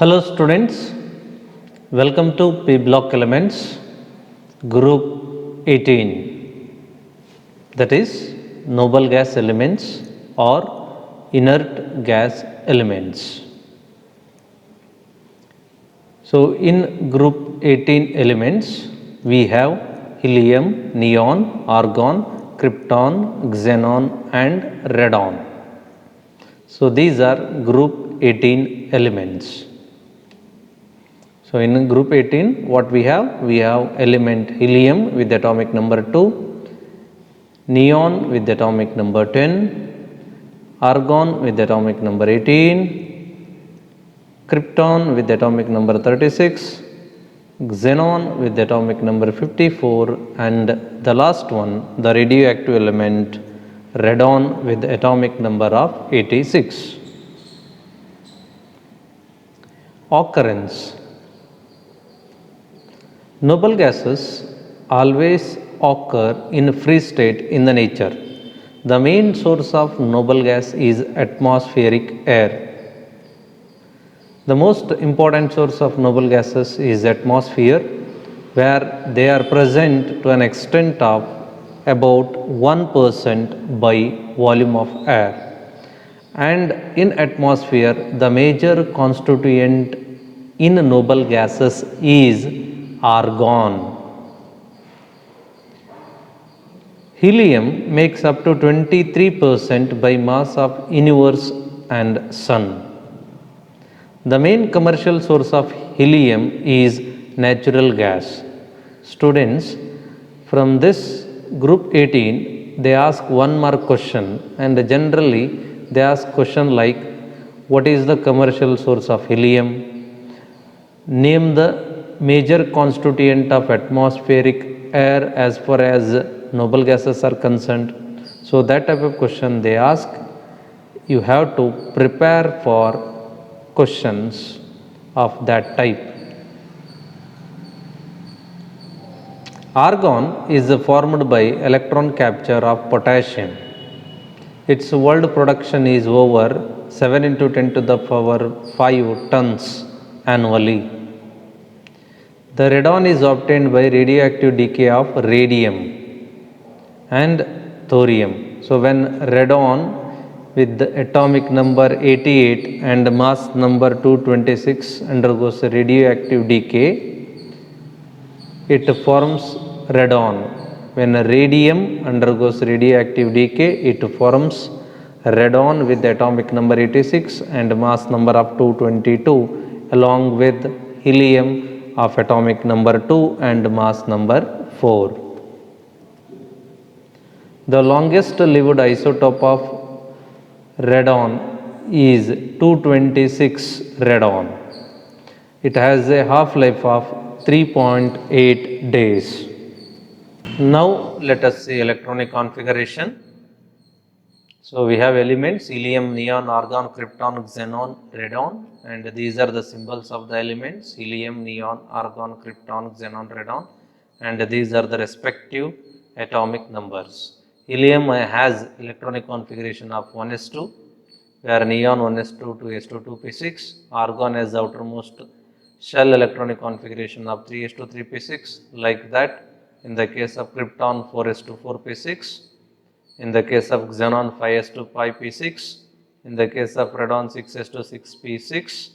Hello students, welcome to P Block Elements Group 18, that is noble gas elements or inert gas elements. So in group 18 elements we have helium, neon, argon, krypton, xenon and radon. So these are group 18 elements. So in group 18 what we have? We have element helium with atomic number 2, neon with atomic number 10, argon with atomic number 18, krypton with atomic number 36, xenon with atomic number 54 and the last one, the radioactive element radon with atomic number of 86. Occurrence. Noble gases always occur in free state in the nature. The main source of noble gas is atmospheric air. The most important source of noble gases is atmosphere, where they are present to an extent of about 1% by volume of air. And in atmosphere, the major constituent in noble gases is argon. Helium makes up to 23% by mass of universe and sun. The main commercial source of helium is natural gas. Students, from this group 18, they ask one mark question, and generally they ask question like, what is the commercial source of helium? Name the major constituent of atmospheric air as far as noble gases are concerned. So that type of question they ask, you have to prepare for questions of that type. Argon is formed by electron capture of potassium. Its world production is over 7 into 10 to the power 5 tons annually. The radon is obtained by radioactive decay of radium and thorium. So when radon with the atomic number 88 and mass number 226 undergoes radioactive decay, it forms radon. When radium undergoes radioactive decay, it forms radon with atomic number 86 and mass number of 222 along with helium of atomic number 2 and mass number 4. The longest lived isotope of radon is 226 radon. It has a half-life of 3.8 days. Now let us see electronic configuration. So we have elements helium, neon, argon, krypton, xenon, radon, and these are the symbols of the elements helium, neon, argon, krypton, xenon, radon, and these are the respective atomic numbers. Helium has electronic configuration of 1s2, where neon 1s2, 2s2, 2p6, argon has the outermost shell electronic configuration of 3s2, 3p6, like that. In the case of krypton 4s2, 4p6. In the case of xenon 5s2, 5p6. In the case of radon 6s2, 6p6.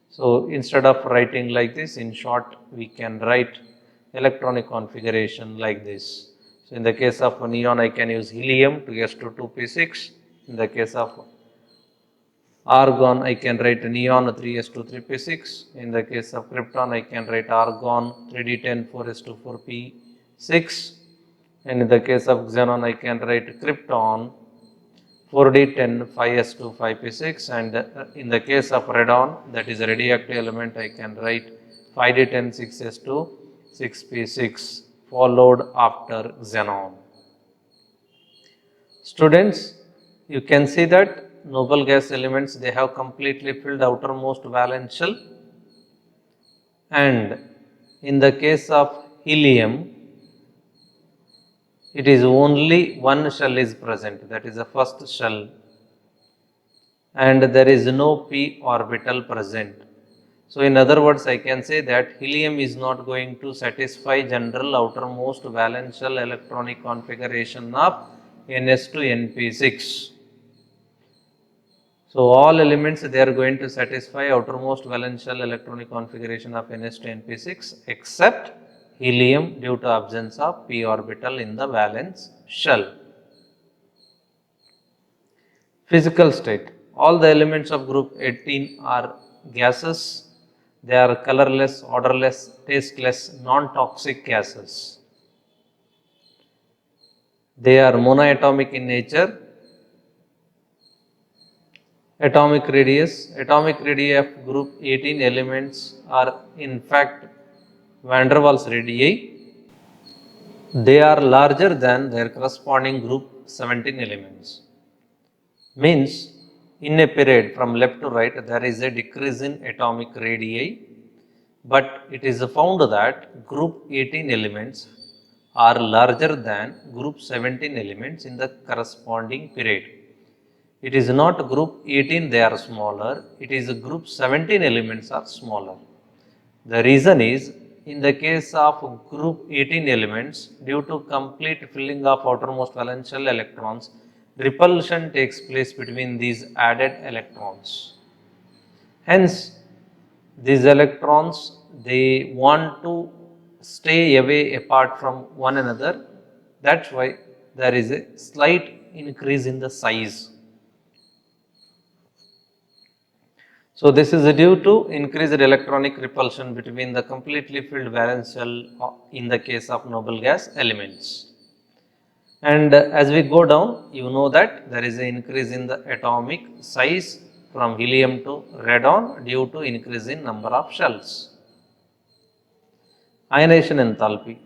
So instead of writing like this, in short, we can write electronic configuration like this. So in the case of neon, I can use helium 2s2, 2p6. In the case of argon, I can write neon 3s2, 3p6. In the case of krypton, I can write argon 3d10, 4s2, 4p6. And in the case of xenon, I can write krypton 4d10, 5s2, 5p6. And in the case of radon, that is a radioactive element, I can write 5d10, 6s2, 6p6 followed after xenon. Students, you can see that noble gas elements, they have completely filled outermost valence shell, and in the case of helium, it is only one shell is present, that is the first shell, and there is no p orbital present. So in other words, I can say that helium is not going to satisfy general outermost valence shell electronic configuration of Ns to Np6. So all elements they are going to satisfy outermost valence shell electronic configuration of Ns to Np6 except helium due to absence of p orbital in the valence shell. Physical state. All the elements of group 18 are gases. They are colorless, odorless, tasteless, non-toxic gases. They are monoatomic in nature. Atomic radius of group 18 elements are in fact van der Waals radii. They are larger than their corresponding group 17 elements. Means in a period from left to right there is a decrease in atomic radii, but it is found that group 18 elements are larger than group 17 elements in the corresponding period. It is not group 18 they are smaller, it is group 17 elements are smaller. The reason is, in the case of group 18 elements, due to complete filling of outermost valence shell electrons, repulsion takes place between these added electrons. Hence, these electrons they want to stay away apart from one another. That's why there is a slight increase in the size. So this is due to increased electronic repulsion between the completely filled valence shell in the case of noble gas elements. And as we go down, you know that there is an increase in the atomic size from helium to radon due to increase in number of shells. Ionization enthalpy.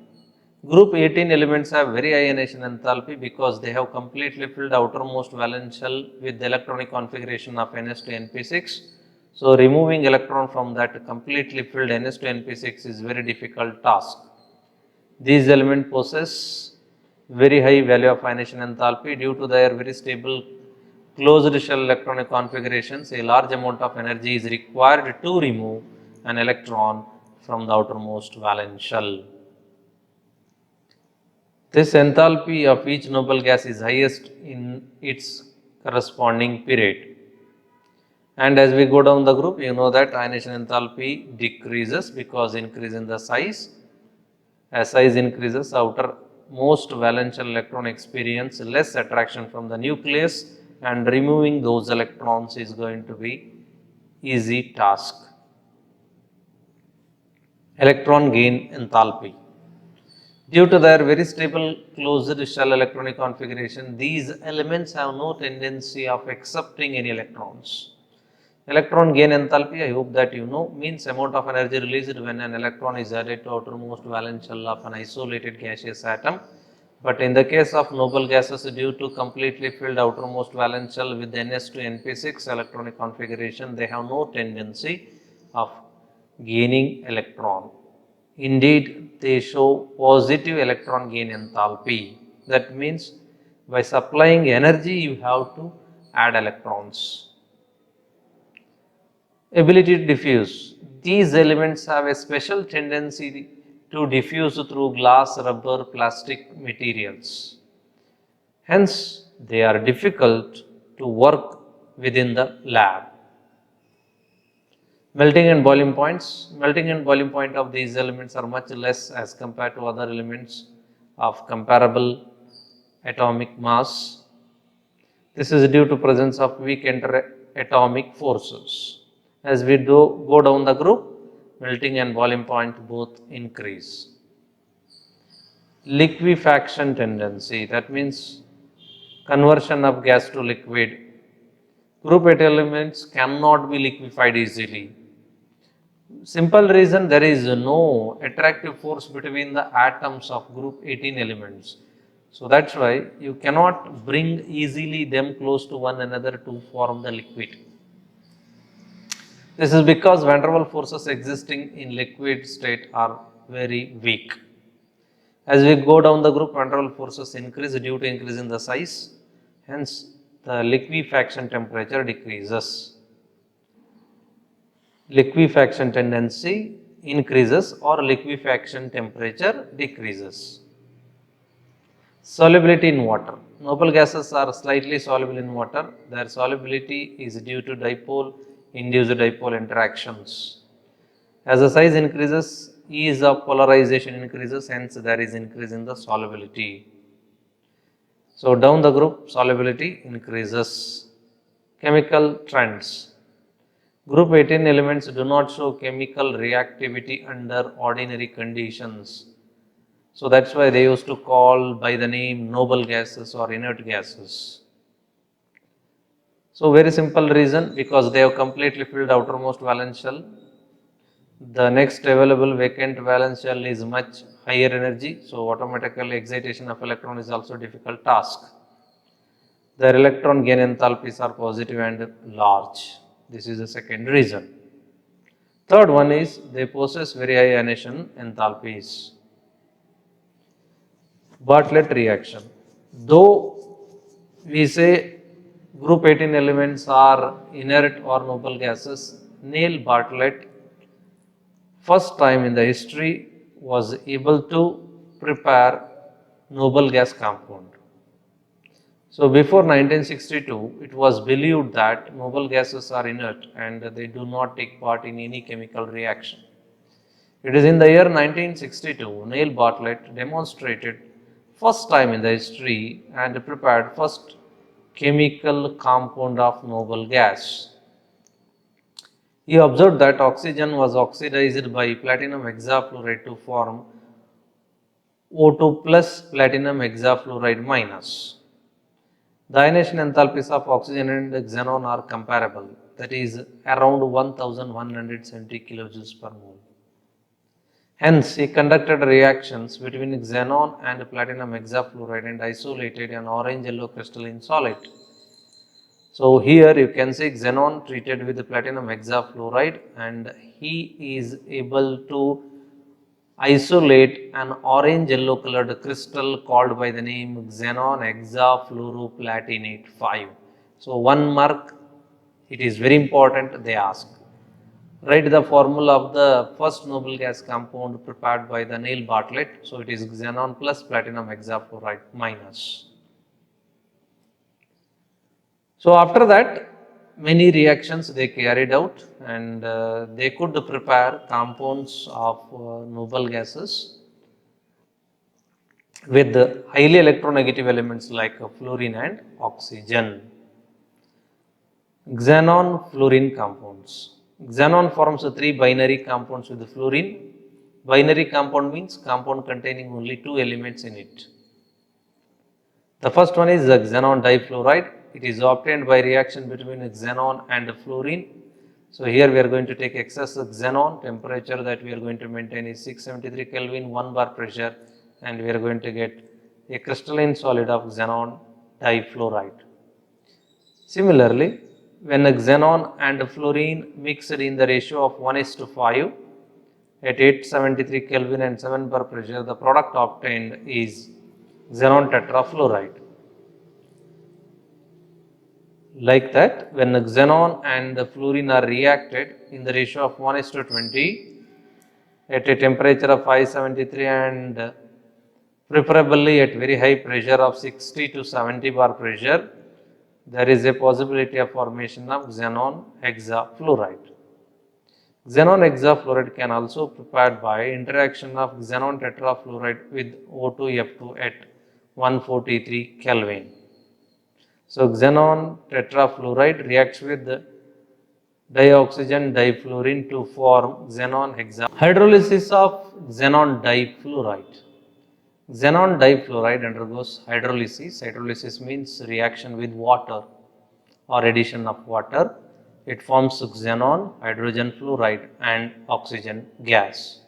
Group 18 elements have very high ionization enthalpy because they have completely filled outermost valence shell with the electronic configuration of Ns to Np6. So removing electron from that completely filled Ns to Np6 is very difficult task. These elements possess very high value of ionization enthalpy due to their very stable closed shell electronic configurations. A large amount of energy is required to remove an electron from the outermost valence shell. This enthalpy of each noble gas is highest in its corresponding period. And as we go down the group, you know that ionization enthalpy decreases because increase in the size. As size increases, outermost valence shell electron experience less attraction from the nucleus, and removing those electrons is going to be easy task. Electron gain enthalpy. Due to their very stable closed shell electronic configuration, these elements have no tendency of accepting any electrons. Electron gain enthalpy, I hope that you know, means amount of energy released when an electron is added to outermost valence shell of an isolated gaseous atom. But in the case of noble gases, due to completely filled outermost valence shell with Ns to Np6 electronic configuration, they have no tendency of gaining electron. Indeed, they show positive electron gain enthalpy. That means by supplying energy, you have to add electrons. Ability to diffuse. These elements have a special tendency to diffuse through glass, rubber, plastic materials. Hence, they are difficult to work within the lab. Melting and boiling points. Melting and boiling point of these elements are much less as compared to other elements of comparable atomic mass. This is due to presence of weak interatomic forces. As we go down the group, melting and boiling point both increase. Liquefaction tendency, that means conversion of gas to liquid. Group 8 elements cannot be liquefied easily. Simple reason, there is no attractive force between the atoms of group 18 elements. So that's why you cannot bring easily them close to one another to form the liquid. This is because van der Waals forces existing in liquid state are very weak. As we go down the group, van der Waals forces increase due to increase in the size. Hence, the liquefaction temperature decreases. liquefaction tendency increases or liquefaction temperature decreases. Solubility in water. Noble gases are slightly soluble in water. Their solubility is due to dipole-induced dipole interactions. As the size increases, ease of polarization increases, hence there is increase in the solubility. So down the group, solubility increases. Chemical trends. Group 18 elements do not show chemical reactivity under ordinary conditions. So that's why they used to call by the name noble gases or inert gases. So very simple reason, because they have completely filled outermost valence shell. The next available vacant valence shell is much higher energy, so automatically excitation of electron is also a difficult task. Their electron gain enthalpies are positive and large. This is the second reason. Third one is they possess very high ionization enthalpies. Bartlett reaction. Though we say group 18 elements are inert or noble gases, Neil Bartlett first time in the history was able to prepare noble gas compound. So before 1962, it was believed that noble gases are inert and they do not take part in any chemical reaction. It is in the year 1962, Neil Bartlett demonstrated first time in the history and prepared first chemical compound of noble gas. He observed that oxygen was oxidized by platinum hexafluoride to form O2 plus platinum hexafluoride minus. The ionization enthalpies of oxygen and xenon are comparable, that is around 1170 kilojoules per mole. Hence, he conducted reactions between xenon and platinum hexafluoride and isolated an orange-yellow crystalline solid. So, here you can see xenon treated with platinum hexafluoride, and he is able to isolate an orange-yellow colored crystal called by the name xenon hexafluoroplatinate 5. So, one mark, it is very important, they ask. Write the formula of the first noble gas compound prepared by the Neil Bartlett. So it is xenon plus platinum hexafluoride minus. So after that, many reactions they carried out, and they could prepare compounds of noble gases with highly electronegative elements like fluorine and oxygen. Xenon fluorine compounds. Xenon forms three binary compounds with fluorine. Binary compound means compound containing only two elements in it. The first one is xenon difluoride. It is obtained by reaction between xenon and fluorine. So here we are going to take excess xenon. Temperature that we are going to maintain is 673 Kelvin, 1 bar pressure, and we are going to get a crystalline solid of xenon difluoride. Similarly, when xenon and fluorine mixed in the ratio of 1:5 at 873 Kelvin and 7 bar pressure, the product obtained is xenon tetrafluoride. Like that, when xenon and fluorine are reacted in the ratio of 1:20 at a temperature of 573 and preferably at very high pressure of 60 to 70 bar pressure, there is a possibility of formation of xenon hexafluoride. Xenon hexafluoride can also be prepared by interaction of xenon tetrafluoride with O2F2 at 143 Kelvin. So, xenon tetrafluoride reacts with dioxygen difluorine to form xenon hexafluoride. Hydrolysis of xenon difluoride. Xenon difluoride undergoes hydrolysis. Hydrolysis means reaction with water or addition of water. It forms xenon, hydrogen fluoride and oxygen gas.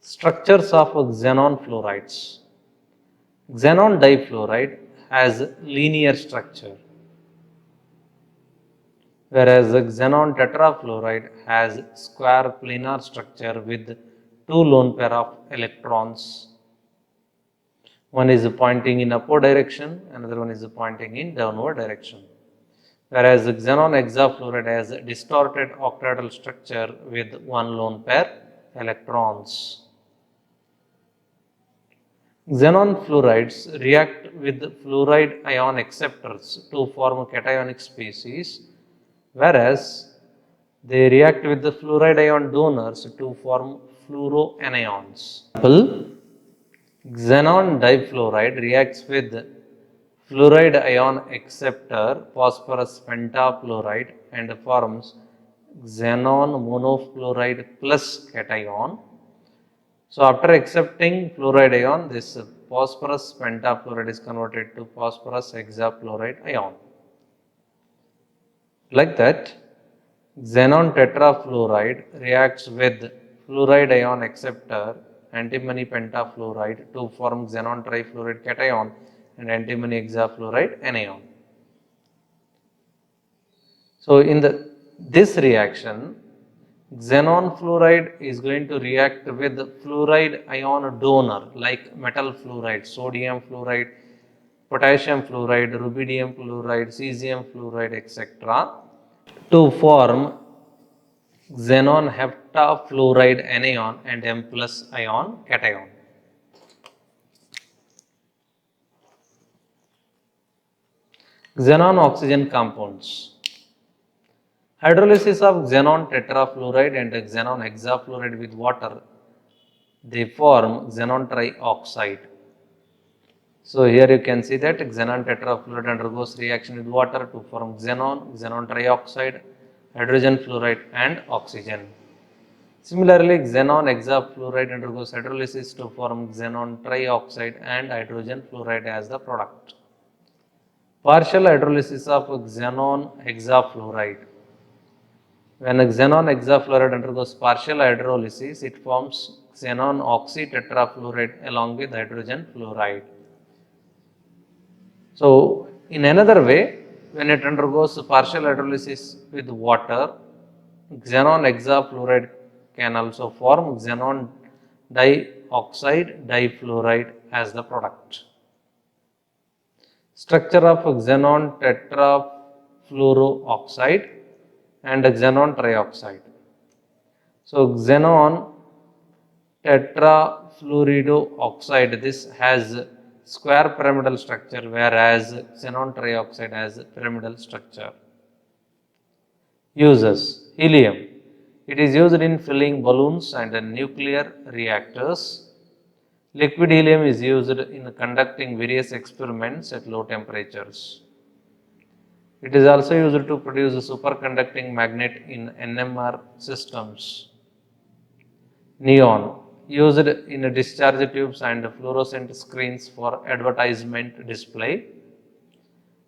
Structures of xenon fluorides. Xenon difluoride has linear structure, whereas xenon tetrafluoride has square planar structure with two lone pair of electrons. One is pointing in upward direction, another one is pointing in downward direction. whereas xenon hexafluoride has a distorted octahedral structure with one lone pair electrons. Xenon fluorides react with fluoride ion acceptors to form cationic species, whereas they react with the fluoride ion donors to form fluoroanions. Xenon difluoride reacts with fluoride ion acceptor phosphorus pentafluoride and forms xenon monofluoride plus cation. So, after accepting fluoride ion, this phosphorus pentafluoride is converted to phosphorus hexafluoride ion. Like that, xenon tetrafluoride reacts with fluoride ion acceptor antimony pentafluoride to form xenon trifluoride cation and antimony hexafluoride anion. So, in this reaction, xenon fluoride is going to react with fluoride ion donor like metal fluoride, sodium fluoride, potassium fluoride, rubidium fluoride, cesium fluoride, etc. to form xenon heptafluoride anion and M plus ion cation. Xenon oxygen compounds. Hydrolysis of xenon tetrafluoride and xenon hexafluoride with water, they form xenon trioxide. So, here you can see that xenon tetrafluoride undergoes reaction with water to form xenon, xenon trioxide, hydrogen fluoride and oxygen. Similarly, xenon hexafluoride undergoes hydrolysis to form xenon trioxide and hydrogen fluoride as the product. Partial hydrolysis of xenon hexafluoride. When xenon hexafluoride undergoes partial hydrolysis, it forms xenon oxytetrafluoride along with hydrogen fluoride. So, in another way, when it undergoes partial hydrolysis with water, xenon hexafluoride can also form xenon dioxide difluoride as the product. Structure of xenon tetrafluoroxide and xenon trioxide. So, xenon tetrafluoridoxide, this has square pyramidal structure, whereas xenon trioxide has pyramidal structure. Uses: helium. It is used in filling balloons and nuclear reactors. Liquid helium is used in conducting various experiments at low temperatures. It is also used to produce a superconducting magnet in NMR systems. Neon, used in discharge tubes and fluorescent screens for advertisement display.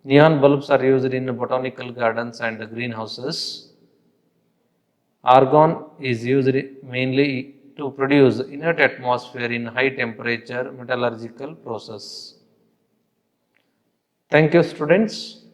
Neon bulbs are used in botanical gardens and greenhouses. Argon is used mainly to produce inert atmosphere in high temperature metallurgical process. Thank you, students.